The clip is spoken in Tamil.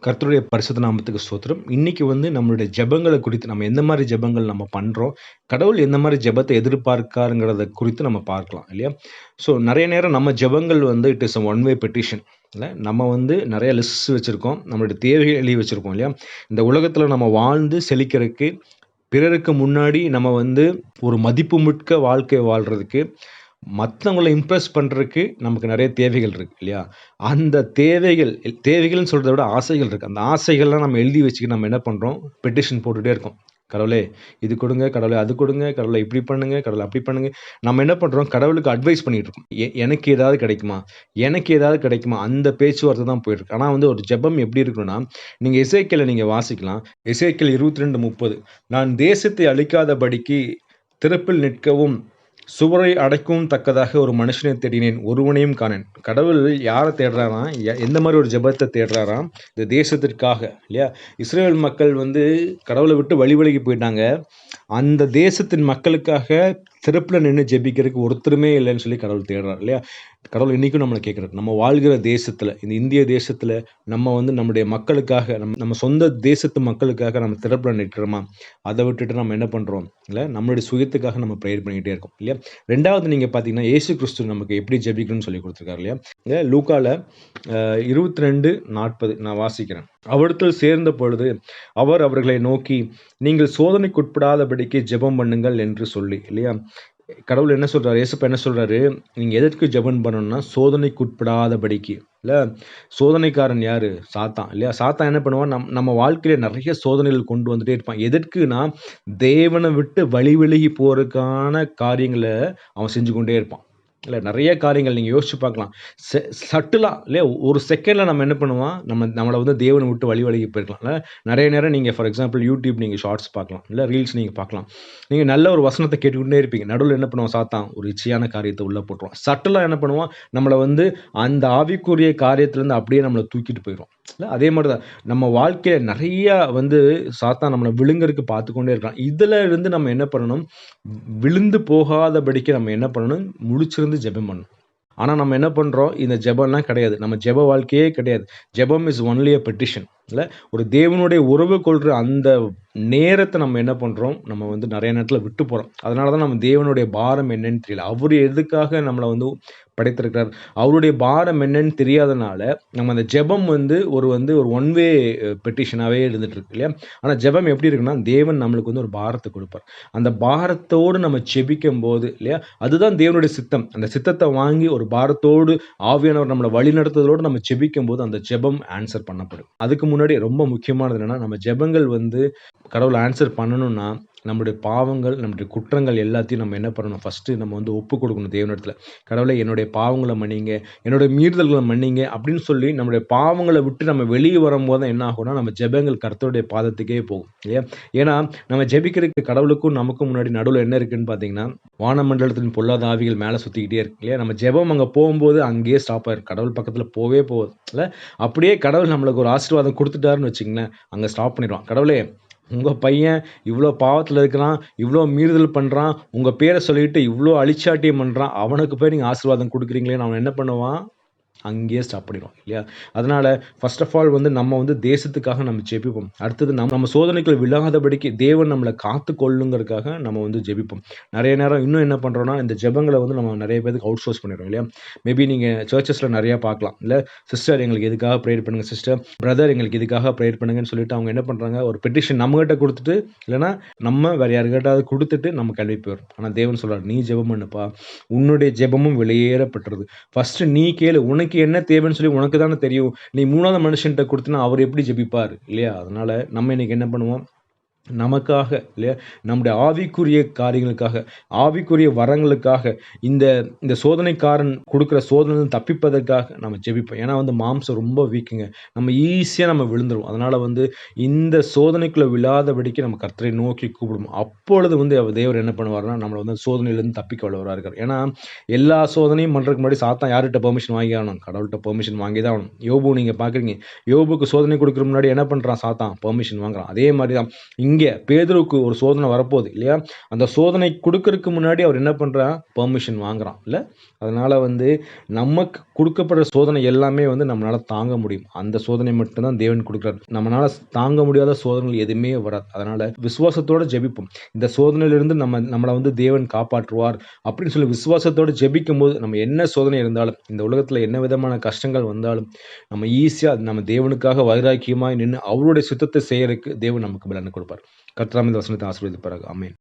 கர்த்தருடைய பரிசுத்த நாமத்துக்கு ஸ்தோத்திரம். இன்னைக்கு நம்மளுடைய ஜெபங்கள குறித்து நம்ம எந்த மாரி ஜெபங்கள் நம்ம பண்றோம், கடவுள் எந்த மாரி ஜெபத்த எதிர்பார்க்காருங்கிறத குறித்து நம்ம பார்க்கலாம் இல்லையா? ஸோ நெறைய நேரம் நம்ம ஜெபங்கள் it is one way petition இல்ல. நம்ம நெறைய லிஸ்ட்ஸ் வச்சிருக்கோம். நம்மளுடைய தேவைகள் எழுதி வச்சிருக்கோம் இல்லையா? இந்த உலகத்துல நம்ம வாழ்ந்து செழிக்கிறதுக்கு, பிறருக்கு முன்னாடி நம்ம ஒரு மதிப்புமிக்க வாழ்க்கை வாழ்றதுக்கு, மத்தவங்கள இம்ப்ரெஸ் பண்றதுக்கு நமக்கு நெறைய தேவைகள் இருக்கு இல்லையா? அந்த தேவைகள்ன்னு சொல்றத விட ஆசைகள் இருக்கு. அந்த ஆசைகள்லாம் நம்ம எழுதி வச்சுக்கிட்டு நம்ம என்ன பண்றோம்? பெட்டிஷன் போட்டுட்டே இருக்கோம். கடவுளே இது கொடுங்க, கடவுளே அது கொடுங்க, கடவுளே இப்படி பண்ணுங்க, கடவுளே அப்படி பண்ணுங்க. நம்ம என்ன பண்றோம்? கடவுளுக்கு அட்வைஸ் பண்ணிட்டு இருக்கோம். எனக்கு ஏதாவது கிடைக்குமா? எனக்கு ஏதாவது கிடைக்குமா? அந்த பேச்சுவார்த்தை தான் போயிருக்கு. ஆனா ஒரு ஜெபம் எப்படி இருக்கணும்னா, நீங்க எசேக்கியேல நீங்க வாசிக்கலாம். எசேக்கியேல் 22:30 நான் தேசத்தை அழிக்காதபடிக்கு திறப்பில் நிற்கவும் சுவரை அடைக்கவும் தக்கதாக ஒரு மனுஷனை தேடினேன், ஒருவனையும் காணேன். கடவுள் யார தேடுறாராம்? எந்த மாரி ஒரு ஜெபத்த தேடுறாராம்? இந்த தேசத்திற்காக இல்லையா? இஸ்ரவேல் மக்கள் கடவுள விட்டு வழி விலகி போயிட்டாங்க. அந்த தேசத்தின் மக்களுக்காக திறப்புல நின்னு ஜெபிக்கிறதுக்கு ஒருத்தருமே இல்லைன்னு சொல்லி கடவுள் தேடுறார் இல்லையா? கடவுள் இன்னைக்கும் நம்மள கேட்கிறார். நம்ம வாழ்கிற தேசத்துல, இந்த இந்திய தேசத்துல நம்ம நம்முடைய மக்களுக்காக, நம்ம சொந்த தேசத்து மக்களுக்காக நம்ம திறப்புல நிற்கிறோமா? அத விட்டுட்டு நம்ம என்ன பண்றோம்? இல்ல நம்மளுடைய சுயத்துக்காக நம்ம பிரேயர் பண்ணிக்கிட்டே இருக்கோம் இல்லையா? 2வது நீங்க பார்த்தீங்கன்னா, இயேசு கிறிஸ்து நமக்கு எப்படி ஜெபிக்கணும்னு சொல்லிக் குடுத்திருக்காரு இல்லையா? லூக்கால 22:40 நான் வாசிக்கிறேன். அவிடத்தில் சேர்ந்த பொழுது அவர் அவர்களை நோக்கி, நீங்கள் சோதனைக்குட்படாதபடிக்கு ஜெபம் பண்ணுங்கள் என்று சொல்லி இல்லையா? கடவுள் என்ன சொல்றாரு? இயேசப்பா என்ன சொல்றாரு? நீங்க எதற்கு ஜெபம் பண்ணணும்னா, சோதனைக்குட்படாதபடிக்கு இல்ல. சோதனைக்காரன் யாரு? சாத்தான் இல்லையா? சாத்தான் என்ன பண்ணுவான்? நம்ம வாழ்க்கையில நெறைய சோதனைகள் கொண்டு வந்துட்டே இருப்பான். எதற்குனா, தேவன விட்டு வழி விலகி போறதுக்கான காரியங்கள அவன் செஞ்சு கொண்டே இருப்பான். இல்ல நெறைய காரியங்கள் நீங்க யோசிச்சு பார்க்கலாம். சட்டிலா இல்லையா? ஒரு செகண்ட்ல நம்ம என்ன பண்ணுவோம்? நம்மள தேவன விட்டு வழி விலகி போயிருக்கலாம். நெறைய நேரம் நீங்க ஃபார் எக்ஸாம்பிள் யூடியூப் நீங்க ஷார்ட்ஸ் பார்க்கலாம். இல்ல ரீல்ஸ் நீங்க பார்க்கலாம். நீங்க நல்ல ஒரு வசனத்த கேட்டுக்கிட்டே இருப்பீங்க. நடுவுல என்ன பண்ணுவான் சாத்தான்? ஒரு இச்சையான காரியத்த உள்ள போட்டுருவான். சட்டிலா என்ன பண்ணுவான்? நம்மள அந்த ஆவிக்குரிய காரியத்திலருந்து அப்படியே நம்மள தூக்கிட்டு போயிருவான். இல்ல அதே மாரி தான் நம்ம வாழ்க்கையில நெறைய சாத்தான் நம்மள விழுங்கறதுக்கு பார்த்துக்கொண்டே இருக்கான். இதுல இருந்து நம்ம என்ன பண்ணணும்? விழுந்து போகாதபடிக்கு நம்ம என்ன பண்ணணும்? முழிச்சிருந்து ஜெபம் பண்ணணும். ஆனா நம்ம என்ன பண்றோம்? இந்த ஜெபம்லாம் கிடையாது. நம்ம ஜெப வாழ்க்கையே கிடையாது. ஜெபம் இஸ் ஒன்லி எ பெட்டிஷன் இல்ல. ஒரு தேவனுடைய உறவு கொள்ற அந்த நேரத்த நம்ம என்ன பண்றோம்? நம்ம நெறைய நேரத்துல விட்டு போறோம். அதனால தான் நம்ம தேவனுடைய பாரம் என்னன்னு தெரியல. அவரு எதுக்காக நம்மள படைத்திருக்கிறார்? அவருடைய பாரம் என்னன்னு தெரியாதனால, நம்ம அந்த ஜெபம் ஒரு ஒன் வே பெட்டிஷனாவே இருந்துட்டு இருக்கு இல்லையா? ஆனா ஜெபம் எப்படி இருக்குன்னா, தேவன் நம்மளுக்கு ஒரு பாரத்த குடுப்பார். அந்த பாரத்தோடு நம்ம ஜெபிக்கும்போது இல்லையா? அதுதான் தேவனுடைய சித்தம். அந்த சித்தத்த வாங்கி ஒரு பாரத்தோடு ஆவியானவர் நம்மள வழிநடத்துதலோடு நம்ம ஜெபிக்கும்போது, அந்த ஜெபம் ஆன்ஸர் பண்ணப்படும். அதுக்கு முன்னாடி ரொம்ப முக்கியமானது என்னன்னா, நம்ம ஜெபங்கள் கடவுள் ஆன்ஸர் பண்ணணும்னா, நம்முடைய பாவங்கள், நம்முடைய குற்றங்கள் எல்லாத்தையும் நம்ம என்ன பண்ணணும்? ஃபர்ஸ்ட்டு நம்ம ஒப்புக் கொடுக்கணும் தேவனிடத்துல. கடவுளே என்னுடைய பாவங்கள மன்னிங்க, என்னுடைய மீறுதல்கள மன்னிங்க அப்படின்னு சொல்லி நம்முடைய பாவங்கள விட்டு நம்ம வெளிய வரும்போது தான் என்ன ஆகும்னா, நம்ம ஜெபங்கள் கர்த்தருடைய பாதத்துக்கே போகும். இல்லையா? ஏன்னா, நம்ம ஜெபிக்கிறதுக்கு கடவுளுக்கும் நமக்கும் முன்னாடி நடுவுல என்ன இருக்குன்னு பார்த்தீங்கன்னா, வானமண்டலத்தின் பொல்லாத ஆவிகள் மேல சுத்திக்கிட்டே இருக்கு. இல்லையா? நம்ம ஜெபம் அங்க போகும்போது அங்கேயே ஸ்டாப் ஆயிரும். கடவுள் பக்கத்துல போவே போகாது. இல்ல? அப்படியே கடவுள் நம்மளுக்கு ஒரு ஆசீர்வாதம் குடுத்துட்டாருன்னு வச்சுக்கங்களேன், அங்க ஸ்டாப் பண்ணிருவான். கடவுளே உங்க பையன் இவ்ளோ பாவத்துல இருக்கிறான், இவ்ளோ மீறுதல் பண்றான், உங்க பேர சொல்லிட்டு இவ்ளோ அழிச்சாட்டியம் பண்றான். அவனுக்கு போய் நீங்க ஆசீர்வாதம் குடுக்குறீங்களேன்னு அவன் என்ன பண்ணுவான்? அங்கேயே ஸ்டாப் பண்ணிருவான் இல்லையா? அதனால ஃபர்ஸ்ட் ஆஃப் ஆல் நம்ம தேசத்துக்காக நம்ம ஜெபிப்போம். அடுத்தது நம்ம சோதனைக்குள்ள விழாதபடிக்கு தேவன் நம்மள காத்துக்கொள்ளுங்கிறதுக்காக நம்ம ஜெபிப்போம். நெறைய நேரம் இன்னும் என்ன பண்றோம்னா, இந்த ஜெபங்கள நம்ம நெறைய பேருக்கு அவுட் சோர்ஸ் பண்ணிடுறோம் இல்லையா? மேபி நீங்க சர்ச்சஸ்ல நெறைய பார்க்கலாம். இல்ல சிஸ்டர் எங்களுக்கு இதுக்காக பிரேயர் பண்ணுங்க சிஸ்டர், பிரதர் எங்களுக்கு இதுக்காக பிரேயர் பண்ணுங்கன்னு சொல்லிட்டு அவங்க என்ன பண்றாங்க? ஒரு பெட்டிஷன் நம்மகிட்ட குடுத்துட்டு, இல்லன்னா நம்ம வேற யாருக்கிட்டாவது குடுத்துட்டு நம்ம கிளம்பி போயிரும். ஆனா தேவன் சொல்றாரு, நீ ஜெபம் பண்ணுப்பா. உன்னுடைய ஜெபமும் வெளியேறப்பட்டது. ஃபர்ஸ்ட் நீ கேளு. உனக்கு என்ன தேவைன்னு சொல்லி உனக்கு தானே தெரியும். நீ 3வது மனுஷன்ட்ட குடுத்தனா அவர் எப்படி ஜெபிப்பார்? இல்லையா? அதனால நம்ம இன்னைக்கு என்ன பண்ணுவோம்? நமக்காக இல்லையா? நம்முடைய ஆவிக்குரிய காரியங்களுக்காக, ஆவிக்குரிய வரங்களுக்காக, இந்த இந்த சோதனைக்காரன் குடுக்குற சோதனையிலிருந்து தப்பிப்பதற்காக நம்ம ஜெபிப்போம். ஏன்னா மாம்சம் ரொம்ப வீக்குங்க. நம்ம ஈஸியா நம்ம விழுந்துருவோம். அதனால இந்த சோதனைக்குள்ள விழாதபடிக்கு நம்ம கர்த்தரை நோக்கி கூப்பிடுவோம். அப்பொழுது தேவன் என்ன பண்ணுவாருன்னா, நம்மள சோதனையிலிருந்து தப்பிக்க வல்லவரா இருக்கார். ஏன்னா, எல்லா சோதனையும் பண்றதுக்கு முன்னாடி சாத்தான் யார்கிட்ட பெர்மிஷன் வாங்கி ஆகணும்? கடவுள்ட்ட பெர்மிஷன் வாங்கி தான் ஆகணும். யோபு நீங்க பார்க்குறீங்க. யோபுக்கு சோதனை குடுக்குற முன்னாடி என்ன பண்றான் சாத்தான்? பெர்மிஷன் வாங்குறான். அதே மாரி தான் இங்க இங்கே பேதுருவுக்கு ஒரு சோதனை வரப்போகுது இல்லையா? அந்த சோதனை கொடுக்கறதுக்கு முன்னாடி அவர் என்ன பண்ணுறான்? பெர்மிஷன் வாங்குறான் இல்லை? அதனால் நமக்கு கொடுக்கப்படுற சோதனை எல்லாமே நம்மளால் தாங்க முடியும். அந்த சோதனை மட்டும்தான் தேவன் கொடுக்குறாரு. நம்மளால் தாங்க முடியாத சோதனைகள் எதுவுமே வராது. அதனால் விசுவாசத்தோடு ஜெபிப்போம். இந்த சோதனையிலிருந்து நம்மளை தேவன் காப்பாற்றுவார் அப்படின்னு சொல்லி விசுவாசத்தோடு ஜெபிக்கும் போது நம்ம என்ன சோதனை இருந்தாலும், இந்த உலகத்தில் என்ன விதமான கஷ்டங்கள் வந்தாலும், நம்ம ஈஸியாக நம்ம தேவனுக்காக வைராக்கியமாய் நின்று அவருடைய சுத்தத்தை செய்யறதுக்கு தேவன் நமக்கு பலனை கொடுப்பார். கர்த்தர் இந்த வசனத்தை ஆசீர்வதிப்பாராக. ஆமென்.